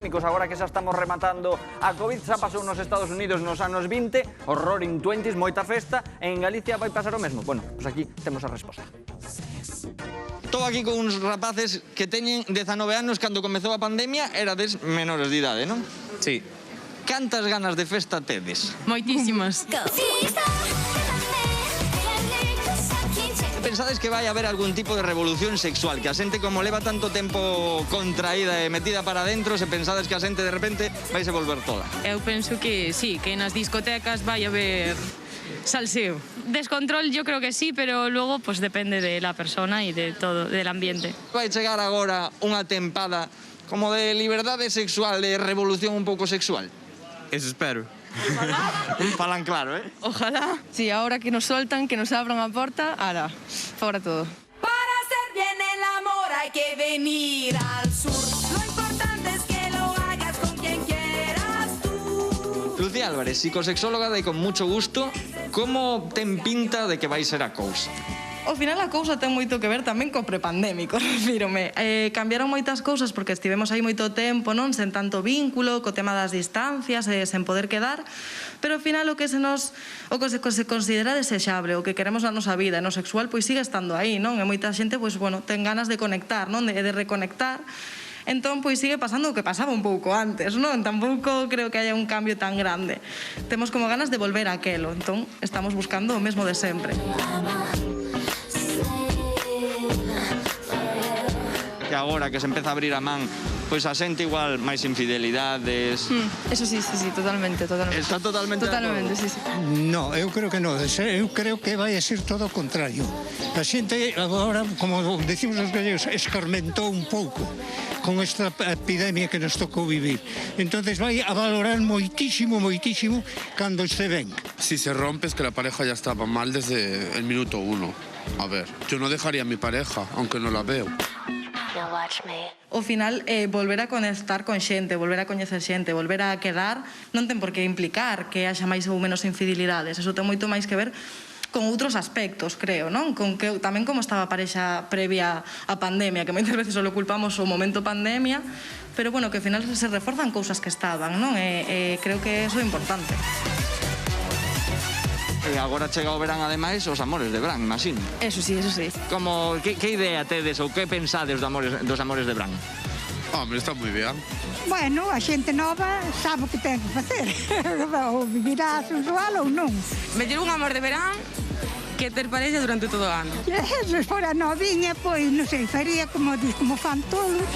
Agora que xa estamos rematando a Covid, xa pasou nos Estados Unidos nos anos 20, os Roaring Twenties, moita festa, e en Galicia vai pasar o mesmo. Bueno, pois aquí temos a resposta. Estou aquí con uns rapaces que teñen 19 anos cando comezou a pandemia, erades menores de idade, non? Sí. Cantas ganas de festa tedes? Moitísimas. Pensades que vai haber algún tipo de revolución sexual, que a xente como leva tanto tempo contraída e metida para dentro, se pensades que a xente de repente vai se volver toda? Eu penso que sí, que nas discotecas vai haber salseo. Descontrol yo creo que sí, pero luego pues depende de la persona y de todo, del ambiente. Vai chegar agora unha tempada como de liberdade sexual, de revolución un pouco sexual? Eso espero. Falan claro, eh? Ojalá. Sí, ahora que nos soltan, que nos abran a porta, ala, fora todo. Para hacer bien el amor hay que venir al sur. Lo importante es que lo hagas con quien quieras tú. Lucía Álvarez, psicosexóloga de Con Mucho Gusto, como ten pinta de que vai ser a cousa? Ao final a cousa ten moito que ver tamén co prepandémico, refírome. Cambiaron moitas cousas porque estivemos aí moito tempo, non, sen tanto vínculo, co tema das distancias, sen poder quedar, pero ao final o que se considera desexable, o que queremos na nosa vida, no sexual, pois sigue estando aí, non? E moita xente, pois, bueno, ten ganas de conectar, non? De reconectar. Entón, pois sigue pasando o que pasaba un pouco antes, non? Tampouco creo que haya un cambio tan grande. Temos como ganas de volver a aquelo, entón estamos buscando o mesmo de sempre. Que agora que se empeza a abrir a man, pois a xente igual máis infidelidades... Eso sí, totalmente. Está totalmente de acordo? sí. No, eu creo que non. Eu creo que vai a ser todo o contrario. A xente agora, como decimos os gallegos, escarmentou un pouco con esta epidemia que nos tocou vivir. Entonces vai a valorar moitísimo cando este ben. Si se rompe es que la pareja ya estaba mal desde el minuto 1. A ver, yo no dejaría a mi pareja, aunque no la veo. Ao final, volver a conectar con xente, volver a coñecer xente, volver a quedar, non ten por que implicar que haxa máis ou menos infidelidades. Eso ten moito máis que ver con outros aspectos, creo, non? Con que tamén como estaba a parexa previa á pandemia, que moitas veces só culpamos o momento pandemia, pero bueno, que ao final se reforzan cousas que estaban, non? Creo que eso é importante. E agora chega o verán, ademais, os amores de verán, imagino. Eso sí. Como, que idea tedes ou que pensades dos amores de verán? Hombre, está muy bien. Bueno, a xente nova sabe o que ten que facer. Ou vivirá sensual ou non. Meter un amor de verán que ter parexa durante todo o ano. Se fora novinha, pois, non sei, faría como fan todos.